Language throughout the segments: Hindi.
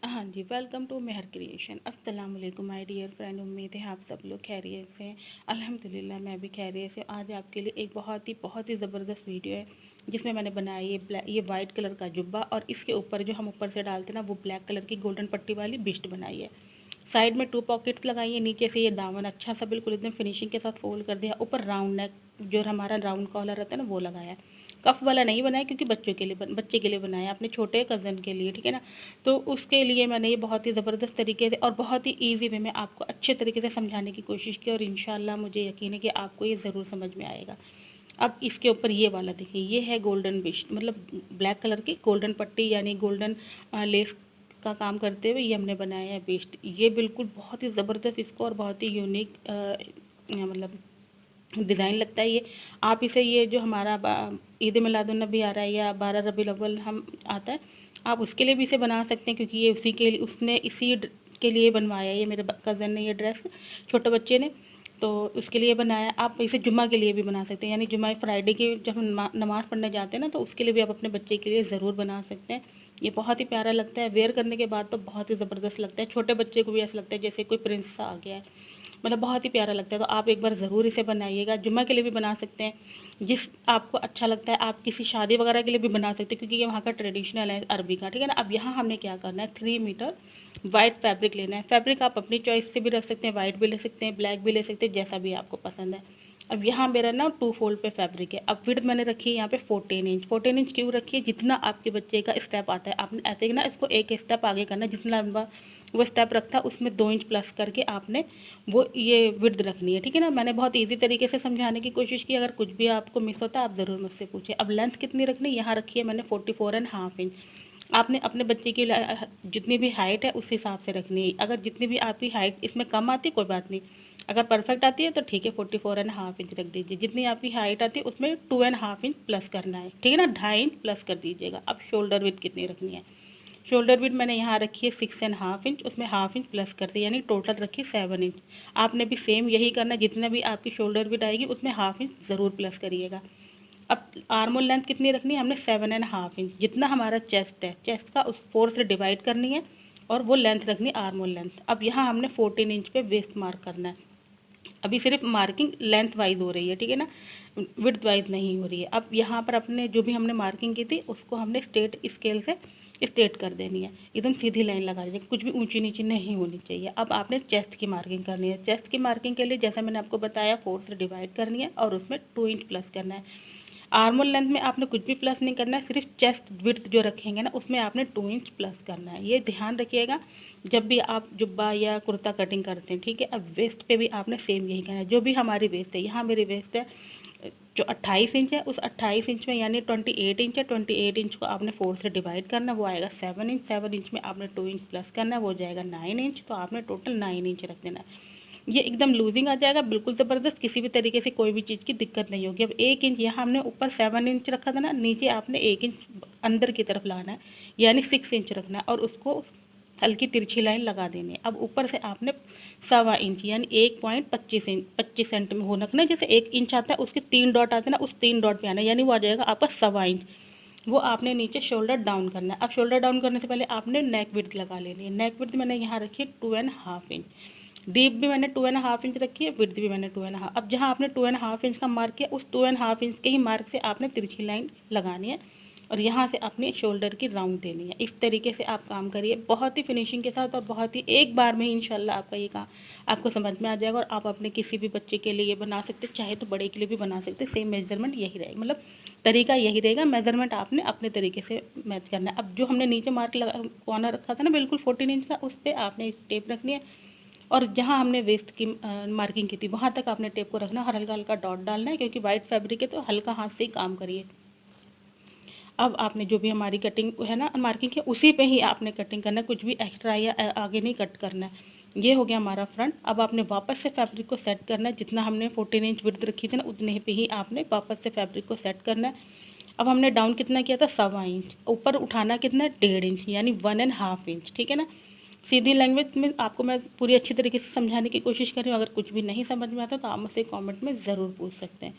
हाँ जी, वेलकम टू मेहर क्रिएशन। अस्सलाम वालेकुम माय डियर फ्रेंड। उम्मीद है आप सब लोग खैरियत से हैं। अल्हम्दुलिल्लाह मैं भी खैरियत से। आज आपके लिए एक बहुत ही ज़बरदस्त वीडियो है जिसमें मैंने बनाई ये वाइट कलर का जुब्बा और इसके ऊपर जो हम ऊपर से डालते हैं ना, वो ब्लैक कलर की गोल्डन पट्टी वाली बिस्ट बनाई है। साइड में 2 पॉकेट्स लगाई है, नीचे से ये दामन अच्छा सा बिल्कुल एकदम फिनिशिंग के साथ फोल्ड कर दिया। ऊपर राउंड नेक जो हमारा राउंड कॉलर रहता है ना, वो लगाया है। कफ वाला नहीं बनाया क्योंकि बच्चे के लिए बनाया, अपने छोटे कज़न के लिए, ठीक है ना। तो उसके लिए मैंने ये बहुत ही ज़बरदस्त तरीके से और बहुत ही ईजी वे में आपको अच्छे तरीके से समझाने की कोशिश की और इंशाल्लाह मुझे यकीन है कि आपको ये ज़रूर समझ में आएगा। अब इसके ऊपर ये वाला देखिए, ये है गोल्डन बिस्ट, मतलब ब्लैक कलर की गोल्डन पट्टी यानी गोल्डन लेस का काम करते हुए ये हमने बनाया है बिस्ट। ये बिल्कुल बहुत ही ज़बरदस्त इसको और बहुत ही यूनिक मतलब डिज़ाइन लगता है ये। आप इसे ये जो हमारा ईद मिलादुन्नबी आ रहा है या 12 रबीउल अव्वल हम आता है, आप उसके लिए भी इसे बना सकते हैं क्योंकि ये उसी के लिए उसने इसी के लिए बनवाया है। ये मेरे कज़न ने ये ड्रेस, छोटे बच्चे ने, तो उसके लिए बनाया। आप इसे जुम्मा के लिए भी बना सकते हैं, यानी जुम्मा फ्राइडे की जब हम नमाज़ पढ़ने जाते हैं ना, तो उसके लिए भी आप अपने बच्चे के लिए ज़रूर बना सकते हैं। ये बहुत ही प्यारा लगता है, वेयर करने के बाद तो बहुत ही ज़बरदस्त लगता है। छोटे बच्चे को भी ऐसा लगता है जैसे कोई प्रिंस आ गया है, मतलब बहुत ही प्यारा लगता है। तो आप एक बार ज़रूर इसे बनाइएगा। जुम्मा के लिए भी बना सकते हैं, जिस आपको अच्छा लगता है। आप किसी शादी वगैरह के लिए भी बना सकते हैं क्योंकि ये वहाँ का ट्रेडिशनल है, अरबी का, ठीक है ना। अब यहाँ हमने क्या करना है, 3 मीटर वाइट फैब्रिक लेना है। फैब्रिक आप अपनी चॉइस से भी रख सकते हैं, वाइट भी ले सकते हैं, ब्लैक भी ले सकते हैं, जैसा भी आपको पसंद है। अब यहाँ मेरा ना 2 फोल्ड पे फैब्रिक है। अब विड्थ मैंने रखी है यहाँ पे 14 इंच। 14 इंच क्यों रखी है, जितना आपके बच्चे का स्टेप आता है आपने ऐसे ही ना इसको एक स्टेप आगे करना है। जितना लंबा वो स्टेप रखता है उसमें 2 इंच प्लस करके आपने वो ये विड्थ रखनी है, ठीक है ना। मैंने बहुत इजी तरीके से समझाने की कोशिश की। अगर कुछ भी आपको मिस होता है आप ज़रूर मुझसे पूछें। अब लेंथ कितनी रखनी है, यहाँ रखी है मैंने 44.5 इंच। आपने अपने बच्चे की जितनी भी हाइट है उस हिसाब से रखनी है। अगर जितनी भी आपकी हाइट इसमें कम आती है कोई बात नहीं, अगर परफेक्ट आती है तो ठीक है 44.5 इंच रख दीजिए। जितनी आपकी हाइट आती है उसमें 2.5 इंच प्लस करना है, ठीक है ना, 2.5 इंच प्लस कर दीजिएगा। अब शोल्डर विड्थ कितनी रखनी है, शोल्डर विड्थ मैंने यहाँ रखी है 6.5 इंच, उसमें हाफ इंच प्लस कर दिया, यानी टोटल रखी 7 इंच। आपने भी सेम यही करना है, जितना भी आपकी शोल्डर विड्थ आएगी उसमें हाफ इंच ज़रूर प्लस करिएगा। अब आर्म होल लेंथ कितनी रखनी है, हमने 7.5 इंच। जितना हमारा चेस्ट है, चेस्ट का उस 4 से डिवाइड करनी है और वो लेंथ रखनी है आर्म होल लेंथ। अब यहाँ हमने 14 इंच पे वेस्ट मार्क करना है। अभी सिर्फ मार्किंग लेंथ वाइज हो रही है, ठीक है ना, विड्थ वाइज नहीं हो रही है। अब यहाँ पर अपने जो भी हमने मार्किंग की थी उसको हमने स्ट्रेट स्केल से स्ट्रेट कर देनी है, एकदम सीधी लाइन लगा दीजिए, कुछ भी ऊंची नीची नहीं होनी चाहिए। अब आपने चेस्ट की मार्किंग करनी है। चेस्ट की मार्किंग के लिए जैसा मैंने आपको बताया 4 से डिवाइड करनी है और उसमें 2 इंच प्लस करना है। आर्मोल लेंथ में आपने कुछ भी प्लस नहीं करना है, सिर्फ चेस्ट विड्थ जो रखेंगे ना उसमें आपने 2 इंच प्लस करना है। ये ध्यान रखिएगा जब भी आप जुब्बा या कुर्ता कटिंग करते हैं, ठीक है। अब वेस्ट पे भी आपने सेम यही करना है। जो भी हमारी वेस्ट है, यहाँ मेरी वेस्ट है जो 28 इंच है, उस 28 इंच में यानी 28 इंच है, 28 इंच को आपने 4 से डिवाइड करना, वो आएगा 7 इंच। 7 इंच में आपने 2 इंच प्लस करना है, वो हो जाएगा 9 इंच। तो आपने टोटल 9 इंच रख देना है। ये एकदम लूजिंग आ जाएगा, बिल्कुल ज़बरदस्त, किसी भी तरीके से कोई भी चीज़ की दिक्कत नहीं होगी। अब 1 इंच यहाँ हमने ऊपर 7 इंच रखा था ना, नीचे आपने 1 इंच अंदर की तरफ लाना है, यानी 6 इंच रखना है और उसको हल्की तिरछी लाइन लगा देनी है। अब ऊपर से आपने 1.25 इंच यानी 1.25 इंच 25 सेंट में हो रखना है। जैसे 1 इंच आता है उसके 3 डॉट आते हैं ना, उस 3 डॉट पे आना है, यानी वो आ जाएगा आपका 1.25 इंच। वो आपने नीचे शोल्डर डाउन करना है। अब शोल्डर डाउन करने से पहले आपने नेक विड्थ लगा लेनी है। नेक विड्थ मैंने यहाँ रखी है 2.5 इंच। डीप भी मैंने 2.5 इंच रखी है, विड्थ भी मैंने 2.5। अब जहाँ आपने 2.5 इंच का मार्क किया उस 2.5 इंच के ही मार्क से आपने तिरछी लाइन लगानी है और यहाँ से अपने शोल्डर की राउंड देनी है। इस तरीके से आप काम करिए बहुत ही फिनिशिंग के साथ और बहुत ही एक बार में ही इंशाल्लाह आपका ये काम आपको समझ में आ जाएगा और आप अपने किसी भी बच्चे के लिए बना सकते, चाहे तो बड़े के लिए भी बना सकते। सेम मेजरमेंट यही रहेगा, मतलब तरीका यही रहेगा, मेजरमेंट आपने अपने तरीके से मैच करना है। अब जो हमने नीचे मार्क लगा कॉर्नर रखा था ना बिल्कुल 14 इंच का, उस पर आपने टेप रखनी है और जहाँ हमने वेस्ट की मार्किंग की थी वहाँ तक आपने टेप को रखना, हल्का हल्का डॉट डालना है क्योंकि वाइट फैब्रिक है तो हल्का हाथ से ही काम करिए। अब आपने जो भी हमारी कटिंग है ना मार्किंग है उसी पे ही आपने कटिंग करना है, कुछ भी एक्स्ट्रा या आगे नहीं कट करना है। ये हो गया हमारा फ्रंट। अब आपने वापस से फैब्रिक को सेट करना है, जितना हमने 14 इंच विड्थ रखी थी ना उतने पे ही आपने वापस से फैब्रिक को सेट करना है। अब हमने डाउन कितना किया था 1.25 इंच, ऊपर उठाना कितना है 1.5 इंच यानी 1.5 इंच, ठीक है ना। सीधी लैंग्वेज में आपको मैं पूरी अच्छी तरीके से समझाने की कोशिश कर रही हूँ। अगर कुछ भी नहीं समझ में आता तो आप मुझसे कमेंट में ज़रूर पूछ सकते हैं।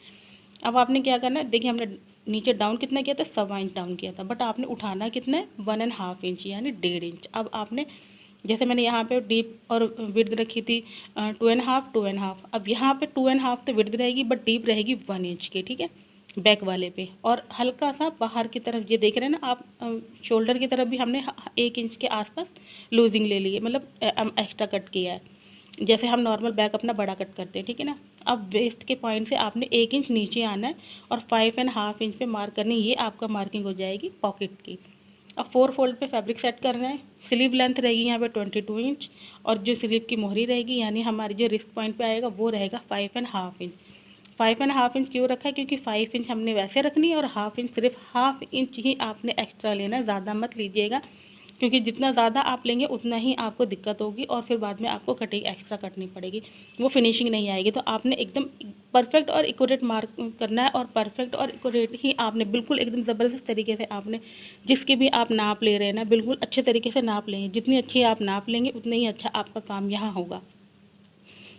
अब आपने क्या करना है, देखिए हमने नीचे डाउन कितना किया था, 1.25 इंच डाउन किया था, बट आपने उठाना कितना है, 1.5 इंच यानी 1.5 इंच। अब आपने जैसे मैंने यहाँ पे डीप और विड्थ रखी थी 2.5, अब यहाँ पे 2.5 तो विड्थ रहेगी बट डीप रहेगी 1 इंच की, ठीक है, बैक वाले पे। और हल्का सा बाहर की तरफ ये देख रहे हैं ना आप, शोल्डर की तरफ भी हमने 1 इंच के आसपास लूजिंग ले ली है, मतलब एक्स्ट्रा कट किया है, जैसे हम नॉर्मल बैक अपना बड़ा कट करते हैं, ठीक है ना। अब वेस्ट के पॉइंट से आपने 1 इंच नीचे आना है और 5.5 इंच पे मार्क करनी, ये आपका मार्किंग हो जाएगी पॉकेट की। अब 4 फोल्ड पे फैब्रिक सेट करना है। स्लीव लेंथ रहेगी यहाँ पे 22 इंच और जो स्लीव की मोहरी रहेगी यानी हमारी जो रिस्ट पॉइंट पे आएगा वो रहेगा 5.5 इंच। 5.5 इंच क्यों रखा है, क्योंकि 5 इंच हमने वैसे रखनी है और हाफ इंच, सिर्फ हाफ इंच ही आपने एक्स्ट्रा लेना है, ज़्यादा मत लीजिएगा, क्योंकि जितना ज़्यादा आप लेंगे उतना ही आपको दिक्कत होगी और फिर बाद में आपको कटिंग एक्स्ट्रा कटनी पड़ेगी, वो फिनिशिंग नहीं आएगी। तो आपने एकदम परफेक्ट और एक्यूरेट मार्क करना है और परफेक्ट और एक्यूरेट ही आपने बिल्कुल एकदम ज़बरदस्त तरीके से आपने जिसके भी आप नाप ले रहे हैं ना, बिल्कुल अच्छे तरीके से नाप लेंगे। जितनी अच्छी आप नाप लेंगे उतना ही अच्छा आपका काम यहाँ होगा।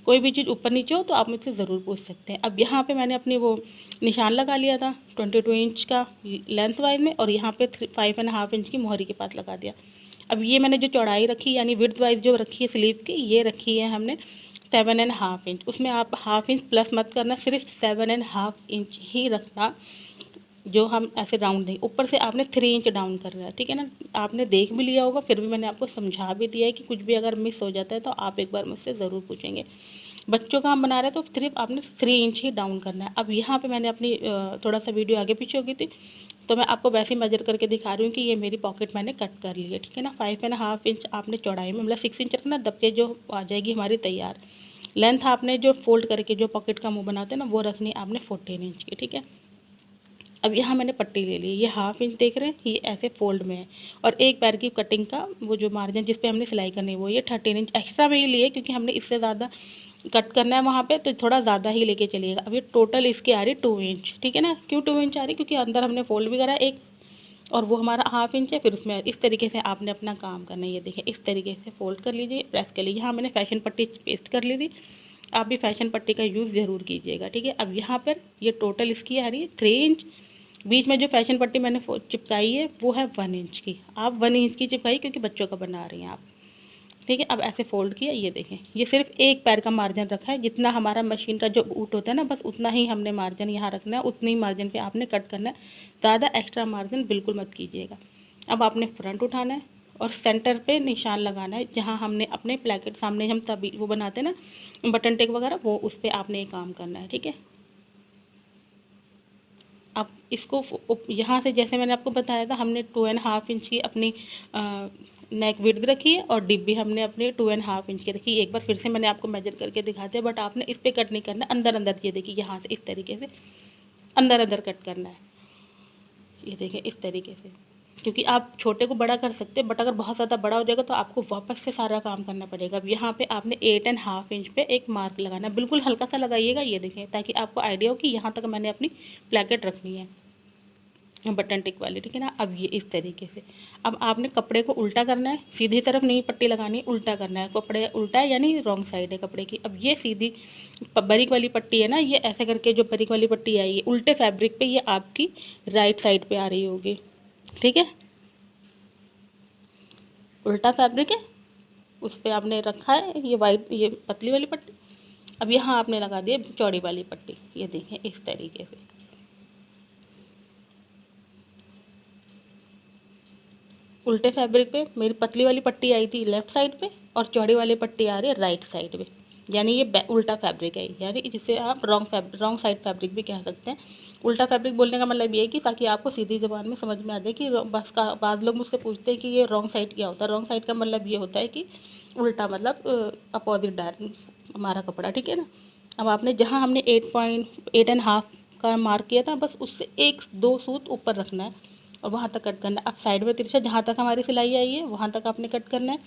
कोई भी चीज़ ऊपर नीचे हो तो आप मुझसे ज़रूर पूछ सकते हैं। अब यहाँ पे मैंने अपनी वो निशान लगा लिया था 22 इंच का लेंथ वाइज में और यहाँ पे 5.5 इंच की मोहरी के पास लगा दिया। अब ये मैंने जो चौड़ाई रखी यानी विड्थ वाइज जो रखी है स्लीव की, ये रखी है हमने 7.5 इंच। उसमें आप हाफ इंच प्लस मत करना, सिर्फ 7.5 इंच ही रखना जो हम ऐसे राउंड देंगे। ऊपर से आपने 3 इंच डाउन करना है, ठीक है ना। आपने देख भी लिया होगा, फिर भी मैंने आपको समझा भी दिया है कि कुछ भी अगर मिस हो जाता है तो आप एक बार मुझसे ज़रूर पूछेंगे। बच्चों का हम बना रहे हैं तो सिर्फ आपने 3 इंच ही डाउन करना है। अब यहाँ पे मैंने अपनी थोड़ा सा वीडियो आगे पीछे हो गई थी तो मैं आपको वैसे ही मेजर करके दिखा रही हूँ कि ये मेरी पॉकेट मैंने कट कर ली है, ठीक है ना। 5.5 इंच आपने चौड़ाई में, मतलब 6 इंच रखना, दबके जो आ जाएगी हमारी तैयार। लेंथ आपने जो फोल्ड करके जो पॉकेट का मुंह बनाते हैं ना वो रखनी है आपने 14 इंच की, ठीक है। अब यहाँ मैंने पट्टी ले ली, ये हाफ इंच देख रहे हैं, ये ऐसे फोल्ड में है और एक पैर की कटिंग का वो जो मार्जिन जिस पे हमने सिलाई करनी है वो ये 13 इंच एक्स्ट्रा में ही लिए, क्योंकि हमने इससे ज़्यादा कट करना है वहाँ पे, तो थोड़ा ज़्यादा ही लेके चलिएगा। अब ये टोटल इसकी आ रही 2 इंच, ठीक है ना। क्यों 2 इंच आ रही, क्योंकि अंदर हमने फोल्ड भी करा है एक और वो हमारा हाफ इंच है, फिर उसमें इस तरीके से आपने अपना काम करना है। ये देखिए इस तरीके से फोल्ड कर लीजिए, प्रेस कर लीजिए। यहाँ मैंने फैशन पट्टी पेस्ट कर ली थी, आप भी फैशन पट्टी का यूज़ ज़रूर कीजिएगा, ठीक है। अब यहाँ पर ये टोटल इसकी आ रही है 3 इंच। बीच में जो फैशन पट्टी मैंने चिपकाई है वो है 1 इंच की, आप 1 इंच की चिपकाई क्योंकि बच्चों का बना रही हैं आप, ठीक है। अब ऐसे फोल्ड किया, ये देखें ये सिर्फ एक पैर का मार्जिन रखा है, जितना हमारा मशीन का जो ऊट होता है ना बस उतना ही हमने मार्जिन यहाँ रखना है, उतनी ही मार्जिन पे आपने कट करना है, ज़्यादा एक्स्ट्रा मार्जिन बिल्कुल मत कीजिएगा। अब आपने फ्रंट उठाना है और सेंटर पे निशान लगाना है, जहाँ हमने अपने प्लेकेट सामने हम तभी वो बनाते हैं ना बटन टेक वगैरह, वो उस पर आपने एक काम करना है, ठीक है। अब इसको यहाँ से जैसे मैंने आपको बताया था हमने 2.5 इंच की अपनी नेक विड्थ रखी है और डिप भी हमने अपने 2.5 इंच की रखी है। एक बार फिर से मैंने आपको मेजर करके दिखाते हैं, बट आपने इस पर कट नहीं करना, अंदर अंदर, ये देखिए यहाँ से इस तरीके से अंदर अंदर कट करना है, ये देखिए इस तरीके से। क्योंकि आप छोटे को बड़ा कर सकते हैं बट अगर बहुत ज़्यादा बड़ा हो जाएगा तो आपको वापस से सारा काम करना पड़ेगा। अब यहाँ पे आपने 8.5 इंच पे एक मार्क लगाना है, बिल्कुल हल्का सा लगाइएगा, ये देखें, ताकि आपको आइडिया हो कि यहाँ तक मैंने अपनी प्लेकेट रखनी है बटन टिक वाली, ठीक है ना। अब ये इस तरीके से, अब आपने कपड़े को उल्टा करना है, सीधी तरफ नहीं पट्टी लगानी, उल्टा करना है, कपड़े उल्टा है यानी रॉन्ग साइड है कपड़े की। अब ये सीधी बारीक वाली पट्टी है ना, ये ऐसे करके जो बारीक वाली पट्टी आई है उल्टे फैब्रिक पे, ये आपकी राइट साइड पे आ रही होगी, ठीक है। उल्टा फैब्रिक है, उस पर आपने रखा है ये वाइट, ये पतली वाली पट्टी। अब यहाँ आपने लगा दिया चौड़ी वाली पट्टी, ये देखें इस तरीके से। उल्टे फैब्रिक पे मेरी पतली वाली पट्टी आई थी लेफ्ट साइड पे और चौड़ी वाली पट्टी आ रही है राइट साइड पे, यानी ये उल्टा फैब्रिक है, यानी जिसे आप रॉन्ग साइड फैब्रिक भी कह सकते हैं। उल्टा फैब्रिक बोलने का मतलब ये है कि ताकि आपको सीधी ज़बान में समझ में आ जाए कि बस का बाद लोग मुझसे पूछते हैं कि ये रॉन्ग साइड क्या होता है। रॉन्ग साइड का मतलब ये होता है कि उल्टा, मतलब अपोजिट डायरेक्ट हमारा कपड़ा, ठीक है ना। अब आपने जहाँ हमने 8.5 का मार्क किया था बस उससे 1-2 सूत ऊपर रखना है और वहाँ तक कट करना है। अब साइड में तिरछा जहाँ तक हमारी सिलाई आई है वहाँ तक आपने कट करना है,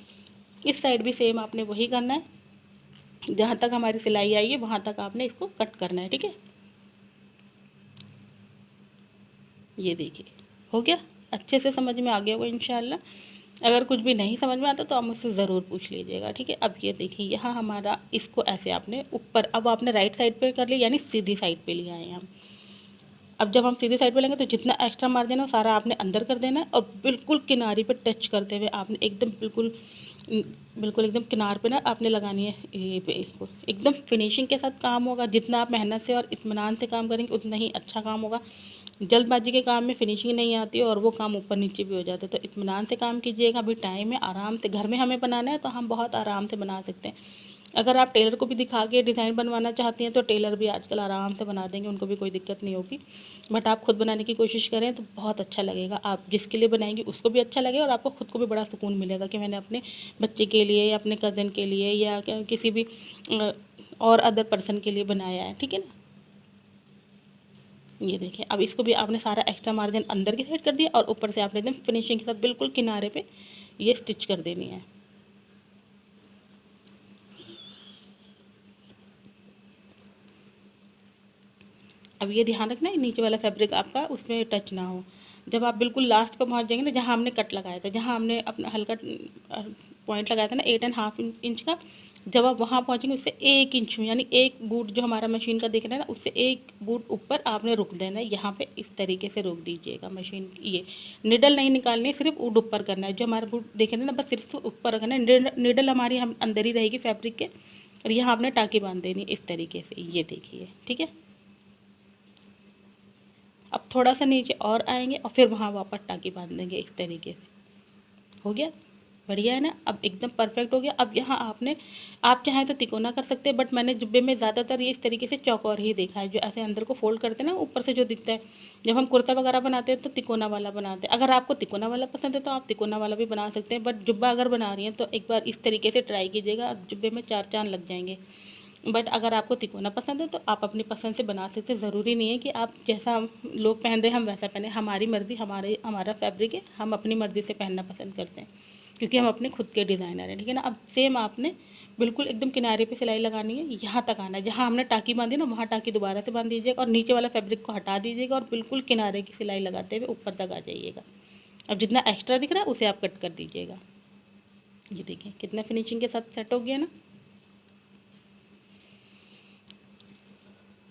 इस साइड भी सेम आपने वही करना है, जहाँ तक हमारी सिलाई आई है वहाँ तक आपने इसको कट करना है, ठीक है। ये देखिए हो गया, अच्छे से समझ में आ गया होगा इंशाल्लाह। अगर कुछ भी नहीं समझ में आता तो आप मुझसे ज़रूर पूछ लीजिएगा, ठीक है। अब ये देखिए यहाँ हमारा इसको ऐसे आपने ऊपर, अब आपने राइट साइड पे कर लिया यानी सीधी साइड पे लिया है हम। अब जब हम सीधी साइड पे लेंगे तो जितना एक्स्ट्रा मार्जिन है वो सारा आपने अंदर कर देना है और बिल्कुल किनारे पे टच करते हुए आपने एकदम बिल्कुल एकदम किनार पे ना आपने लगानी है ये पे इसको। एकदम फिनिशिंग के साथ काम होगा। जितना आप मेहनत से और इत्मीनान से काम करेंगे उतना ही अच्छा काम होगा। जल्दबाजी के काम में फिनिशिंग नहीं आती है और वो काम ऊपर नीचे भी हो जाता है। तो इत्मीनान से काम कीजिएगा। अभी टाइम है, आराम से घर में हमें बनाना है तो हम बहुत आराम से बना सकते हैं। अगर आप टेलर को भी दिखा के डिज़ाइन बनवाना चाहती हैं तो टेलर भी आजकल आराम से बना देंगे, उनको भी कोई दिक्कत नहीं होगी। बट आप खुद बनाने की कोशिश करें तो बहुत अच्छा लगेगा। आप जिसके लिए बनाएंगे उसको भी अच्छा लगेगा और आपको खुद को भी बड़ा सुकून मिलेगा कि मैंने अपने बच्चे के लिए या अपने कज़न के लिए या किसी भी और अदर पर्सन के लिए बनाया है। ठीक है ना। ये देखिए, अब इसको भी आपने सारा एक्स्ट्रा मार्जिन अंदर की साइड कर दिया और ऊपर से आपने एकदम फिनिशिंग के साथ बिल्कुल किनारे पे ये स्टिच कर देनी है। अब ये ध्यान रखना है नीचे वाला फैब्रिक आपका उसमें टच ना हो। जब आप बिल्कुल लास्ट पे पहुंच जाएंगे ना, जहाँ हमने कट लगाया था, जहाँ हमने अपना हल्का पॉइंट लगाया था ना 8.5 इंच का, जब आप वहाँ पहुँचेंगे उससे 1 इंच में, यानी एक बूट जो हमारा मशीन का दिख रहा है ना उससे एक बूट ऊपर आपने रुक देना है। यहाँ पे इस तरीके से रोक दीजिएगा मशीन। ये निडल नहीं निकालनी है, सिर्फ ऊड ऊपर करना है। जो हमारा बूट देख रहे हैं ना बस सिर्फ ऊपर रखना है। निडल हमारी हम अंदर ही रहेगी फैब्रिक के। और यहाँ आपने टाँकी बांध देनी इस तरीके से। ये देखिए, ठीक है। अब थोड़ा सा नीचे और आएंगे और फिर वहाँ वापस टाँकी बांध देंगे इस तरीके से। हो गया, बढ़िया है ना। अब एकदम परफेक्ट हो गया। अब यहाँ आपने, आप चाहें तो तिकोना कर सकते हैं, बट मैंने जुब्बे में ज़्यादातर ये इस तरीके से चौकोर ही देखा है। जो ऐसे अंदर को फोल्ड करते हैं ना ऊपर से जो दिखता है, जब हम कुर्ता वगैरह बनाते हैं तो तिकोना वाला बनाते हैं। अगर आपको तिकोना वाला पसंद है तो आप तिकोना वाला भी बना सकते हैं, बट जुब्बा अगर बना रही हैं तो एक बार इस तरीके से ट्राई कीजिएगा। जुब्बे में 4 चांद लग जाएंगे। बट अगर आपको तिकोना पसंद है तो आप अपनी पसंद से बना सकते हैं। ज़रूरी नहीं है कि आप जैसा लोग पहन रहे हैं हम वैसा पहने। हमारी मर्ज़ी, हमारा फैब्रिक है, हम अपनी मर्ज़ी से पहनना पसंद करते हैं क्योंकि हम अपने खुद के डिज़ाइनर हैं। ठीक है ना। अब सेम आपने बिल्कुल एकदम किनारे पे सिलाई लगानी है। यहाँ तक आना है जहाँ हमने टाँकी बांधी ना, वहाँ टाँकी दोबारा से बांध दीजिएगा और नीचे वाला फैब्रिक को हटा दीजिएगा और बिल्कुल किनारे की सिलाई लगाते हुए ऊपर तक आ जाइएगा। अब जितना एक्स्ट्रा दिख रहा है उसे आप कट कर दीजिएगा। ये देखिए कितना फिनिशिंग के साथ सेट हो गया ना।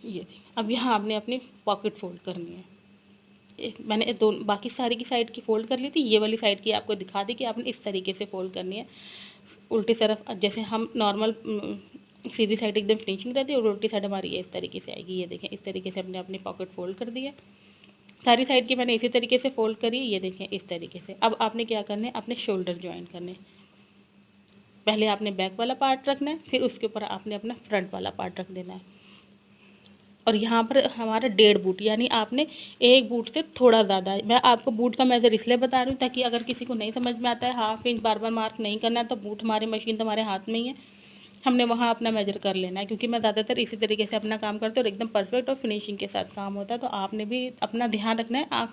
ये देखिए, अब यहाँ आपने अपनी पॉकेट फोल्ड करनी है। मैंने दोनों बाकी सारी की साइड की फ़ोल्ड कर ली थी, ये वाली साइड की आपको दिखा दी कि आपने इस तरीके से फ़ोल्ड करनी है उल्टी तरफ। जैसे हम नॉर्मल सीधी साइड एकदम फिनिशिंग रहती है और उल्टी साइड हमारी ये इस तरीके से आएगी। ये देखें, इस तरीके से हमने अपनी पॉकेट फोल्ड कर दी है। सारी साइड की मैंने इसी तरीके से फोल्ड करी। ये देखें इस तरीके से। अब आपने क्या करना है, अपने शोल्डर ज्वाइन करने। पहले आपने बैक वाला पार्ट रखना है, फिर उसके ऊपर आपने अपना फ्रंट वाला पार्ट रख देना है। और यहाँ पर हमारा 1.5 बूट, यानी आपने एक बूट से थोड़ा ज़्यादा, मैं आपको बूट का मेजर इसलिए बता रही हूँ ताकि अगर किसी को नहीं समझ में आता है, 1/2 इंच बार बार मार्क नहीं करना है, तो बूट हमारी मशीन तो हमारे हाथ में ही है, हमने वहाँ अपना मेजर कर लेना है। क्योंकि मैं ज़्यादातर इसी तरीके से अपना काम करती हूँ और एकदम परफेक्ट और फिनिशिंग के साथ काम होता है। तो आपने भी अपना ध्यान रखना है।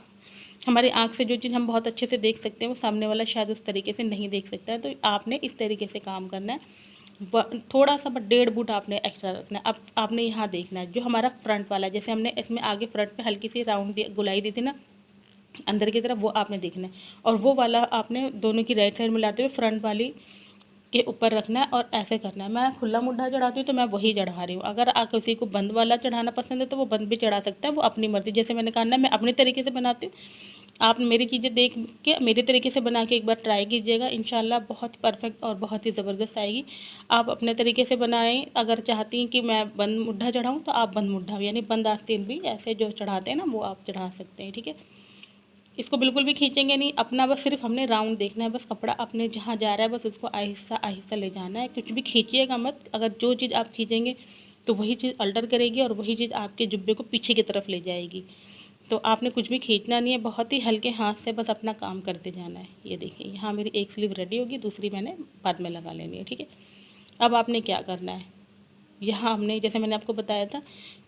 हमारी आँख से जो चीज़ हम बहुत अच्छे से देख सकते हैं वो सामने वाला शायद उस तरीके से नहीं देख सकता है। तो आपने इस तरीके से काम करना है। थोड़ा सा बट 1.5 बूट आपने एक्स्ट्रा रखना है। अब आपने यहाँ देखना है जो हमारा फ्रंट वाला है, जैसे हमने इसमें आगे फ्रंट पे हल्की सी राउंड दी, गुलाई दी थी ना अंदर की तरफ, वो आपने देखना है। और वो वाला आपने दोनों की राइट साइड मिलाते हुए फ्रंट वाली के ऊपर रखना है और ऐसे करना है। मैं खुला मुड्ढा चढ़ाती हूँ तो मैं वही चढ़ा रही हूँ। अगर किसी को बंद वाला चढ़ाना पसंद है तो वो बंद भी चढ़ा सकता है, वो अपनी मर्ज़ी। जैसे मैंने कहा ना, मैं अपने तरीके से बनाती हूँ। आप मेरी चीज़ें देख के मेरे तरीके से बना के एक बार ट्राई कीजिएगा, इंशाल्लाह बहुत परफेक्ट और बहुत ही ज़बरदस्त आएगी। आप अपने तरीके से बनाएं। अगर चाहती हैं कि मैं बंद मुड्ढा चढ़ाऊँ तो आप बंद मुड्ढा यानी बंद आस्तीन भी ऐसे जो चढ़ाते हैं ना वो आप चढ़ा सकते हैं। ठीक है। इसको बिल्कुल भी खींचेंगे नहीं, अपना बस सिर्फ हमने राउंड देखना है। बस कपड़ा अपने जहाँ जा रहा है बस उसको आहिस्ता आहिस्ता ले जाना है। कुछ भी खींचिएगा मत। अगर जो चीज़ आप खींचेंगे तो वही चीज़ अल्टर करेगी और वही चीज़ आपके जुब्बे को पीछे की तरफ ले जाएगी। तो आपने कुछ भी खींचना नहीं है, बहुत ही हल्के हाथ से बस अपना काम करते जाना है। ये देखिए, यहाँ मेरी एक स्लीव रेडी होगी, दूसरी मैंने बाद में लगा लेनी है। ठीक है। अब आपने क्या करना है, यहाँ हमने जैसे मैंने आपको बताया था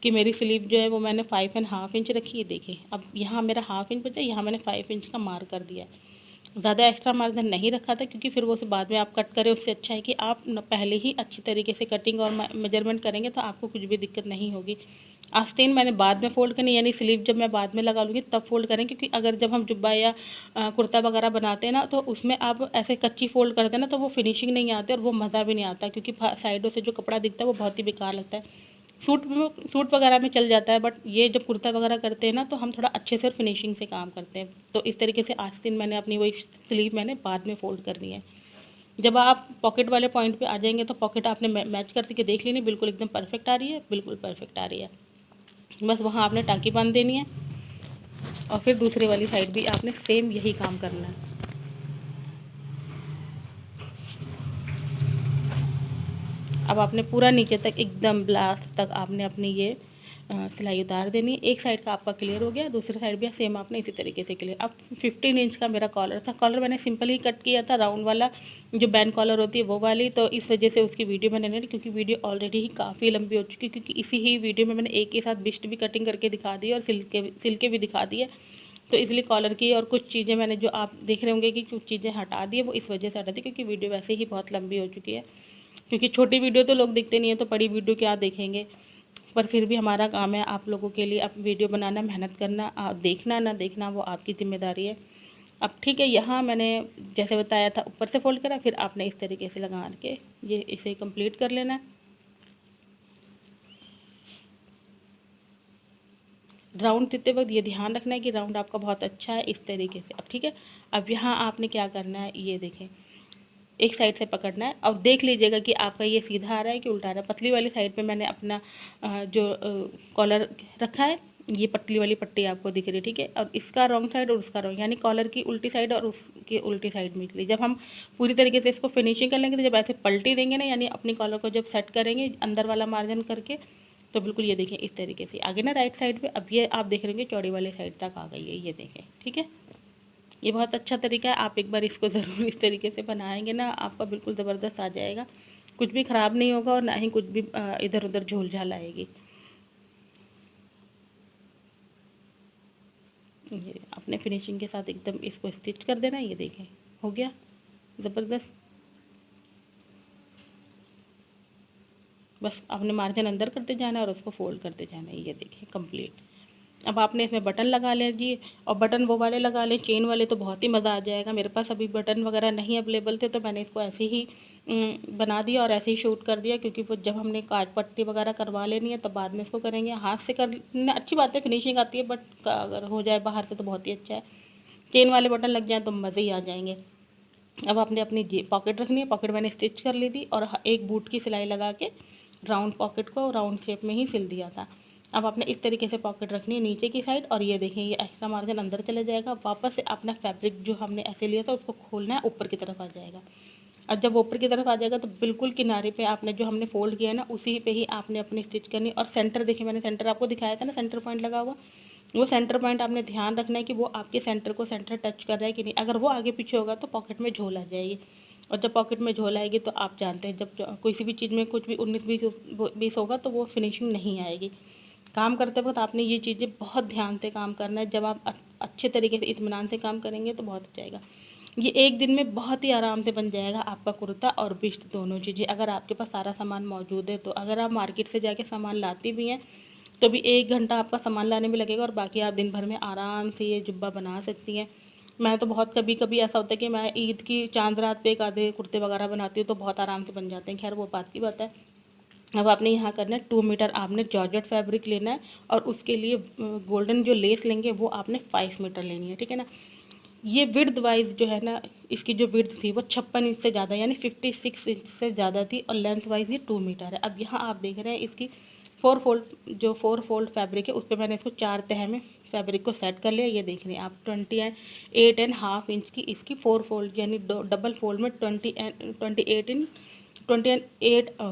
कि मेरी स्लीव जो है वो मैंने 5.5 इंच रखी है। देखिए, अब यहाँ मेरा 1/2 इंच बचा, यहाँ मैंने 5 इंच का मार्क कर दिया है। ज़्यादा एक्स्ट्रा मार्जिन नहीं रखा था क्योंकि फिर वो से बाद में आप कट करें, उससे अच्छा है कि आप पहले ही अच्छी तरीके से कटिंग और मेजरमेंट करेंगे तो आपको कुछ भी दिक्कत नहीं होगी। आस्तीन मैंने बाद में फ़ोल्ड करनी, यानी स्लीव जब मैं बाद में लगा लूँगी तब फ़ोल्ड करें। क्योंकि अगर जब हम जुब्बा या कुर्ता वगैरह बनाते हैं ना तो उसमें आप ऐसे कच्ची फ़ोल्ड करते हैं ना तो वो फिनिशिंग नहीं आती और वो मज़ा भी नहीं आता, क्योंकि साइडों से जो कपड़ा दिखता है वो बहुत ही बेकार लगता है। सूट वगैरह में चल जाता है, बट ये जब कुर्ता वगैरह करते हैं ना तो हम थोड़ा अच्छे से फिनिशिंग से काम करते हैं। तो इस तरीके से आस्तीन मैंने अपनी वही स्लीव मैंने बाद में फोल्ड करनी है। जब आप पॉकेट वाले पॉइंट पे आ जाएंगे तो पॉकेट आपने मैच करके के देख लेनी, बिल्कुल एकदम परफेक्ट आ रही है, बिल्कुल परफेक्ट आ रही है। बस वहाँ आपने टाँकी बांध देनी है और फिर दूसरे वाली साइड भी आपने सेम यही काम करना है। अब आपने पूरा नीचे तक एकदम लास्ट तक आपने अपनी ये सिलाई उतार देनी है। एक साइड का आपका क्लियर हो गया, दूसरी साइड भी सेम आपने इसी तरीके से क्लियर। अब 15 इंच का मेरा कॉलर था, कॉलर मैंने सिंपल ही कट किया था, राउंड वाला जो बैंड कॉलर होती है वो वाली। तो इस वजह से उसकी वीडियो मैंने नहीं, क्योंकि वीडियो ऑलरेडी ही काफ़ी लंबी हो चुकी है, क्योंकि इसी ही वीडियो में मैंने एक के साथ बिस्ट भी कटिंग करके दिखा दी और सिल के भी दिखा दी है। तो इसलिए कॉलर की और कुछ चीज़ें मैंने जो आप देख रहे होंगे कि कुछ चीज़ें हटा दी है, वो इस वजह से हटा दी क्योंकि वीडियो वैसे ही बहुत लंबी हो चुकी है। क्योंकि छोटी वीडियो तो लोग देखते नहीं है, तो बड़ी वीडियो क्या देखेंगे। पर फिर भी हमारा काम है आप लोगों के लिए अब वीडियो बनाना, मेहनत करना। आप देखना ना देखना वो आपकी ज़िम्मेदारी है। अब ठीक है, यहाँ मैंने जैसे बताया था ऊपर से फोल्ड करा, फिर आपने इस तरीके से लगा के ये इसे कंप्लीट कर लेना है। राउंड देते वक्त ये ध्यान रखना है कि राउंड आपका बहुत अच्छा है, इस तरीके से। अब ठीक है, अब यहाँ आपने क्या करना है, ये देखें, एक साइड से पकड़ना है और देख लीजिएगा कि आपका ये सीधा आ रहा है कि उल्टा आ रहा है। पतली वाली साइड पे मैंने अपना जो कॉलर रखा है, ये पतली वाली पट्टी आपको दिख रही है, ठीक है। और इसका रॉन्ग साइड और उसका रॉन्ग, यानी कॉलर की उल्टी साइड और उसकी उल्टी साइड में। इसलिए जब हम पूरी तरीके से इसको फिनिशिंग कर लेंगे तो जब ऐसे पलटी देंगे ना, यानी अपनी कॉलर को जब सेट करेंगे अंदर वाला मार्जिन करके, तो बिल्कुल ये देखें इस तरीके से आगे ना राइट साइड पे। अब ये आप देख रहे होंगे चौड़ी वाली साइड तक आ गई है, ये देखें, ठीक है। ये बहुत अच्छा तरीका है, आप एक बार इसको ज़रूर इस तरीके से बनाएंगे ना, आपका बिल्कुल ज़बरदस्त आ जाएगा। कुछ भी ख़राब नहीं होगा और ना ही कुछ भी इधर उधर झोल झाल आएगी। ये अपने फिनिशिंग के साथ एकदम इसको स्टिच कर देना। ये देखें हो गया ज़बरदस्त। बस आपने मार्जिन अंदर करते जाना है और उसको फोल्ड करते जाना है। ये देखें कंप्लीट। अब आपने इसमें बटन लगा लीजिए, और बटन वो वाले लगा लें चेन वाले, तो बहुत ही मज़ा आ जाएगा। मेरे पास अभी बटन वगैरह नहीं अवेलेबल थे, तो मैंने इसको ऐसे ही बना दिया और ऐसे ही शूट कर दिया, क्योंकि वो जब हमने काज पट्टी वगैरह करवा लेनी है तो बाद में इसको करेंगे। हाथ से करना अच्छी बात है, फिनिशिंग आती है, बट अगर हो जाए बाहर से तो बहुत ही अच्छा है। चेन वाले बटन लग जाए तो मज़े ही आ जाएंगे। अब आपने अपनी पॉकेट रखनी है, पॉकेट मैंने स्टिच कर ली थी और एक बूट की सिलाई लगा के राउंड पॉकेट को राउंड शेप में ही सिल दिया था। अब आपने इस तरीके से पॉकेट रखनी है नीचे की साइड, और ये देखें ये एक्स्ट्रा मार्जिन अंदर चले जाएगा। वापस से अपना फैब्रिक जो हमने ऐसे लिया था उसको खोलना है, ऊपर की तरफ आ जाएगा। और जब ऊपर की तरफ आ जाएगा तो बिल्कुल किनारे पे आपने जो हमने फोल्ड किया है ना, उसी पे ही आपने अपनी स्टिच करनी। और सेंटर देखिए, मैंने सेंटर आपको दिखाया था ना, सेंटर पॉइंट लगा हुआ, वो सेंटर पॉइंट आपने ध्यान रखना है कि वो आपके सेंटर को सेंटर टच कर रहा है कि नहीं। अगर वो आगे पीछे होगा तो पॉकेट में झोल आ जाएगी, और जब पॉकेट में झोल आएगी तो आप जानते हैं जब किसी भी चीज़ में कुछ भी 19-20 होगा तो वो फिनिशिंग नहीं आएगी। काम करते वक्त आपने ये चीज़ें बहुत ध्यान से काम करना है। जब आप अच्छे तरीके से इत्मीनान से काम करेंगे तो बहुत अच्छा आएगा। ये एक दिन में बहुत ही आराम से बन जाएगा आपका कुर्ता और बिस्ट दोनों चीज़ें, अगर आपके पास सारा सामान मौजूद है तो। अगर आप मार्केट से जाके सामान लाती भी हैं तो भी 1 घंटा आपका सामान लाने में लगेगा, और बाकी आप दिन भर में आराम से ये जुब्बा बना सकती हैं। मैं तो बहुत कभी कभी ऐसा होता है कि मैं ईद की चांद रात पे एक आधे कुर्ते वगैरह बनाती हूँ तो बहुत आराम से बन जाते हैं। खैर वो बात की बात है। अब आपने यहाँ करना है 2 मीटर आपने जॉर्जेट फैब्रिक लेना है, और उसके लिए गोल्डन जो लेस लेंगे वो आपने 5 मीटर लेनी है, ठीक है ना। ये विड्थ वाइज जो है ना, इसकी जो विड्थ थी वो 56 इंच से ज़्यादा यानी 56 इंच से ज़्यादा थी, और लेंथ वाइज ये 2 मीटर है। अब यहाँ आप देख रहे हैं इसकी 4 फोल्ड फैब्रिक है, उस पर मैंने इसको 4 तह में फैब्रिक को सेट कर लिया। ये देख रहे हैं आप 28.5 इंच की इसकी 4 फोल्ड यानी डबल फोल्ड में 28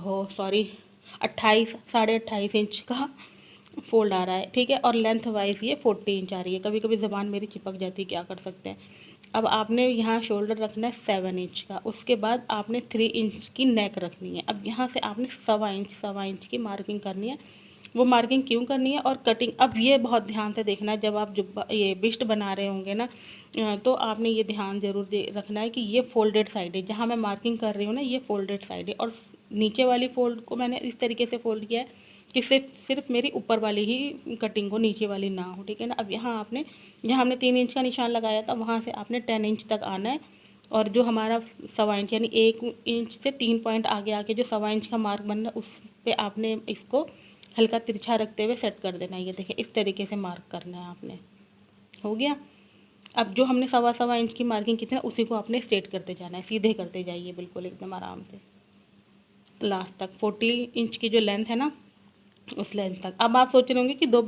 हो सॉरी 28 इंच का फोल्ड आ रहा है, ठीक है। और लेंथ वाइज ये 40 इंच आ रही है। कभी कभी ज़बान मेरी चिपक जाती है, क्या कर सकते हैं। अब आपने यहाँ शोल्डर रखना है 7 इंच का, उसके बाद आपने 3 इंच की नेक रखनी है। अब यहाँ से आपने 1.25 इंच की मार्किंग करनी है। वो मार्किंग क्यों करनी है और कटिंग, अब ये बहुत ध्यान से देखना है। जब आप ये बिस्ट बना रहे होंगे ना, तो आपने ये ध्यान ज़रूर रखना है कि ये फोल्डेड साइड है। जहाँ मैं मार्किंग कर रही हूँ ना, ये फोल्डेड साइड है, और नीचे वाली फोल्ड को मैंने इस तरीके से फोल्ड किया है कि सिर्फ मेरी ऊपर वाली ही कटिंग हो, नीचे वाली ना हो, ठीक है ना। अब यहाँ आपने जहाँ हमने 3 इंच का निशान लगाया था वहाँ से आपने 10 इंच तक आना है, और जो हमारा 1.25 इंच यानी 1 इंच से 3 पॉइंट आगे आके जो 1.25 इंच का मार्क बनना है उस पर आपने इसको हल्का तिरछा रखते हुए सेट कर देना है। ये देखिए इस तरीके से मार्क करना है आपने। हो गया। अब जो हमने 1.25 इंच की मार्किंग की थी ना, उसी को आपने स्ट्रेट करते जाना है, सीधे करते जाइए बिल्कुल एकदम आराम से लास्ट तक। 40 इंच की जो लेंथ है ना, उस लेंथ तक। अब आप सोच रहे होंगे कि दो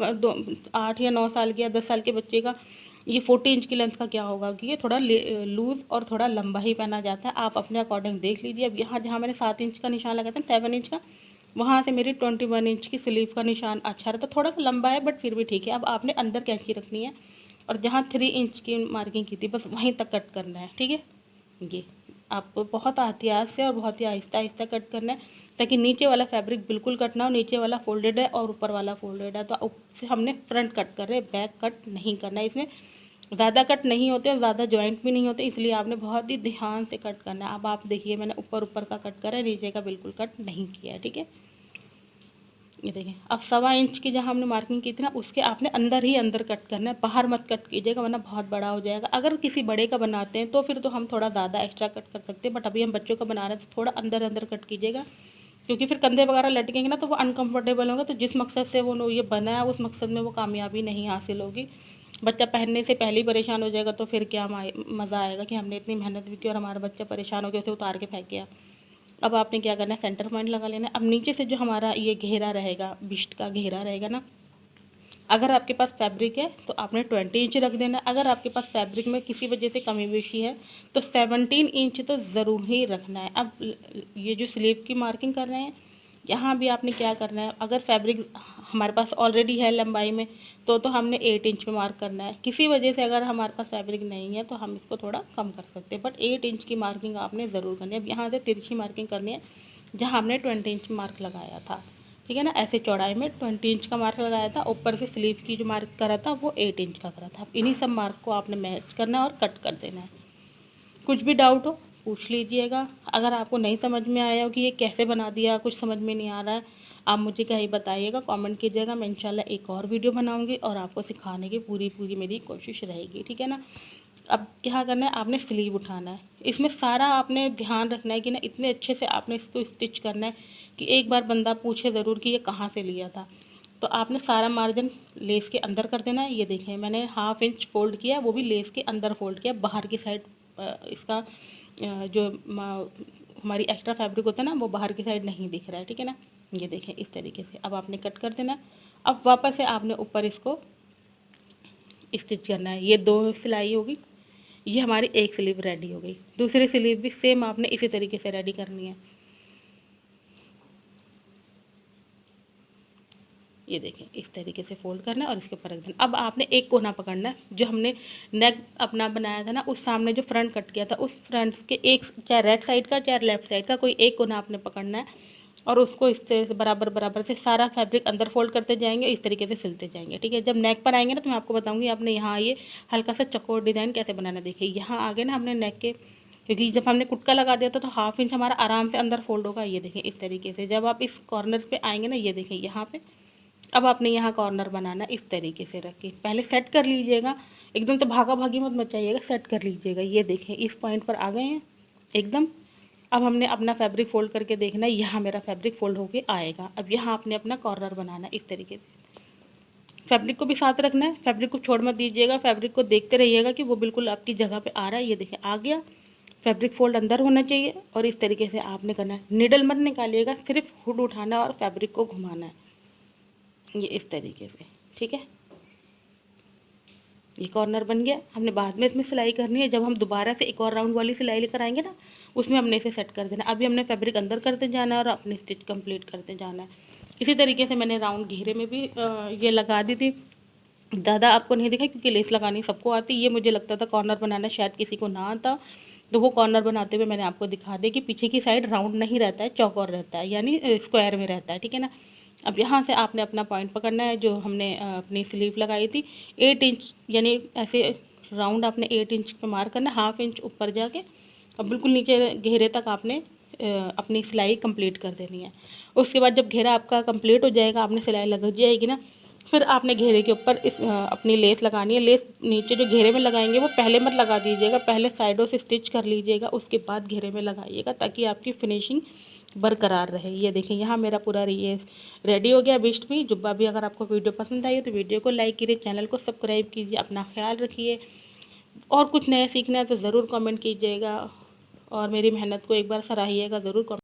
8 या 9 साल के या 10 साल के बच्चे का ये 40 इंच की लेंथ का क्या होगा, कि ये थोड़ा लूज़ और थोड़ा लंबा ही पहना जाता है। आप अपने अकॉर्डिंग देख लीजिए। अब यहाँ जहाँ मैंने 7 इंच का निशान लगाया था, 7 इंच का, वहाँ से मेरी 21 इंच की स्लीव का निशान अच्छा रहता। थोड़ा सा लंबा है बट फिर भी ठीक है। अब आपने अंदर कैंची रखनी है और जहाँ 3 इंच की मार्किंग की थी बस वहीं तक कट करना है, ठीक है। ये आपको बहुत एहतियात से और बहुत ही आहिस्ता आहिस्ता कट करना है, ताकि नीचे वाला फैब्रिक बिल्कुल कट ना हो। नीचे वाला फोल्डेड है और ऊपर वाला फोल्डेड है, तो उससे हमने फ्रंट कट कर रहे हैं, बैक कट नहीं करना है। इसमें ज़्यादा कट नहीं होते और ज़्यादा जॉइंट भी नहीं होते, इसलिए आपने बहुत ही ध्यान से कट करना है। अब आप देखिए मैंने ऊपर ऊपर का कट करा है, नीचे का बिल्कुल कट नहीं किया है, ठीक है। ये देखिए अब 1.25 इंच की जहाँ हमने मार्किंग की थी ना, उसके आपने अंदर ही अंदर कट करना है, बाहर मत कट कीजिएगा वरना बहुत बड़ा हो जाएगा। अगर किसी बड़े का बनाते हैं तो फिर तो हम थोड़ा ज़्यादा एक्स्ट्रा कट कर सकते हैं, बट अभी हम बच्चों का बना रहे हैं तो थोड़ा अंदर अंदर कट कीजिएगा, क्योंकि फिर कंधे वगैरह लटकेंगे ना तो वो अनकंफर्टेबल होंगे। तो जिस मकसद से वो ये बना है उस मकसद में वो कामयाबी नहीं हासिल होगी। बच्चा पहनने से पहले ही परेशान हो जाएगा तो फिर क्या मज़ा आएगा कि हमने इतनी मेहनत भी की और हमारा बच्चा परेशान हो गया, उसे उतार के फेंक गया। अब आपने क्या करना है, सेंटर पॉइंट लगा लेना है। अब नीचे से जो हमारा ये घेरा रहेगा, बिस्ट का घेरा रहेगा ना, अगर आपके पास फैब्रिक है तो आपने 20 इंच रख देना। अगर आपके पास फैब्रिक में किसी वजह से कमी बेशी है तो 17 इंच तो ज़रूर ही रखना है। अब ये जो स्लीव की मार्किंग कर रहे हैं, यहाँ भी आपने क्या करना है, अगर फैब्रिक हमारे पास ऑलरेडी है लंबाई में तो हमने 8 इंच पे मार्क करना है। किसी वजह से अगर हमारे पास फैब्रिक नहीं है तो हम इसको थोड़ा कम कर सकते हैं, बट 8 इंच की मार्किंग आपने ज़रूर करनी है। अब यहाँ से तिरछी मार्किंग करनी है जहाँ हमने 20 इंच मार्क लगाया था, ठीक है ना। ऐसे चौड़ाई में 20 इंच का मार्क लगाया था, ऊपर से स्लीव की जो मार्क करा था वो 8 इंच का करा था। अब इन्हीं सब मार्क को आपने मैच करना है और कट कर देना है। कुछ भी डाउट हो पूछ लीजिएगा। अगर आपको नहीं समझ में आया हो कि ये कैसे बना दिया, कुछ समझ में नहीं आ रहा है, आप मुझे कहीं बताइएगा, कमेंट कीजिएगा। मैं इंशाल्लाह एक और वीडियो बनाऊंगी और आपको सिखाने की पूरी मेरी कोशिश रहेगी, ठीक है ना। अब क्या करना है, आपने स्लीव उठाना है। इसमें सारा आपने ध्यान रखना है कि ना इतने अच्छे से आपने इसको स्टिच करना है कि एक बार बंदा पूछे ज़रूर कि ये कहाँ से लिया था। तो आपने सारा मार्जिन लेस के अंदर कर देना है। ये देखें मैंने 1/2 इंच फोल्ड किया, वो भी लेस के अंदर फोल्ड किया। बाहर की साइड इसका जो हमारी एक्स्ट्रा फैब्रिक होता है ना, वो बाहर की साइड नहीं दिख रहा है, ठीक है ना। ये देखें इस तरीके से। अब आपने कट कर देना। अब वापस से आपने ऊपर इसको स्टिच करना है। ये 2 सिलाई होगी, ये हमारी एक स्लीव रेडी हो गई। दूसरी स्लीव भी सेम आपने इसी तरीके से रेडी करनी है। ये देखें इस तरीके से फोल्ड करना है और इसके ऊपर रख देना। अब आपने एक कोना पकड़ना है, जो हमने नेक अपना बनाया था ना, उस सामने जो फ्रंट कट किया था उस फ्रंट के एक, चाहे राइट साइड का चाहे लेफ्ट साइड का, कोई एक कोना आपने पकड़ना है और उसको इस तरह से बराबर से सारा फैब्रिक अंदर फोल्ड करते जाएंगे, इस तरीके से सिलते जाएंगे, ठीक है। जब नेक पर आएंगे ना तो मैं आपको बताऊंगी आपने यहाँ ये हल्का सा चौकोर डिज़ाइन कैसे बनाना। देखिए यहाँ आगे ना हमने नेक के, क्योंकि जब हमने कुटका लगा दिया था तो 1/2 इंच हमारा आराम से अंदर फोल्ड होगा। ये देखें इस तरीके से। जब आप इस कॉर्नर पे आएंगे ना, ये देखें यहाँ पे, अब आपने यहाँ कॉर्नर बनाना इस तरीके से रख के पहले सेट कर लीजिएगा। एकदम तो भागा भागी मत मचाइएगा, सेट कर लीजिएगा। ये देखें इस पॉइंट पर आ गए हैं एकदम। अब हमने अपना फैब्रिक फोल्ड करके देखना है, यहाँ मेरा फैब्रिक फोल्ड होके आएगा। अब यहाँ आपने अपना कॉर्नर बनाना है इस तरीके से। फैब्रिक को भी साथ रखना है, फैब्रिक को छोड़ मत दीजिएगा, फैब्रिक को देखते रहिएगा कि वो बिल्कुल आपकी जगह पे आ रहा है। ये देखिए आ गया, फैब्रिक फोल्ड अंदर होना चाहिए और इस तरीके से आपने करना है। निडल मत निकालिएगा, सिर्फ हुड उठाना और फैब्रिक को घुमाना है, ये इस तरीके से, ठीक है। ये कॉर्नर बन गया। हमने बाद में इसमें सिलाई करनी है, जब हम दोबारा से एक और राउंड वाली सिलाई लेकर आएंगे ना, उसमें हमने इसे सेट कर देना। अभी हमने फैब्रिक अंदर करते जाना है और अपनी स्टिच कंप्लीट करते जाना है। इसी तरीके से मैंने राउंड घेरे में भी ये लगा दी थी। ज़्यादा आपको नहीं दिखा क्योंकि लेस लगानी सबको आती। ये मुझे लगता था कॉर्नर बनाना शायद किसी को ना आता, तो वो कॉर्नर बनाते हुए मैंने आपको दिखा दिया कि पीछे की साइड राउंड नहीं रहता है, चौकोर रहता है, यानी स्क्वायर में रहता है, ठीक है ना। अब यहाँ से आपने अपना पॉइंट पकड़ना है, जो हमने अपनी स्लीव लगाई थी 8 इंच, यानी ऐसे राउंड आपने 8 इंच पे मार करना, 1/2 इंच ऊपर जाके और बिल्कुल नीचे घेरे तक आपने अपनी सिलाई कंप्लीट कर देनी है। उसके बाद जब घेरा आपका कंप्लीट हो जाएगा, आपने सिलाई लग जाएगी ना, फिर आपने घेरे के ऊपर इस अपनी लेस लगानी है। लेस नीचे जो घेरे में लगाएंगे वो पहले मत लगा दीजिएगा, पहले साइडों से स्टिच कर लीजिएगा, उसके बाद घेरे में लगाइएगा, ताकि आपकी फिनिशिंग बरकरार रहे। ये देखिए यहाँ मेरा पूरा ये रेडी हो गया बिस्ट भी, जुब्बा भी। अगर आपको वीडियो पसंद आई तो वीडियो को लाइक कीजिए, चैनल को सब्सक्राइब कीजिए, अपना ख्याल रखिए। और कुछ नया सीखना है तो ज़रूर कमेंट कीजिएगा और मेरी मेहनत को एक बार सराहिएगा ज़रूर।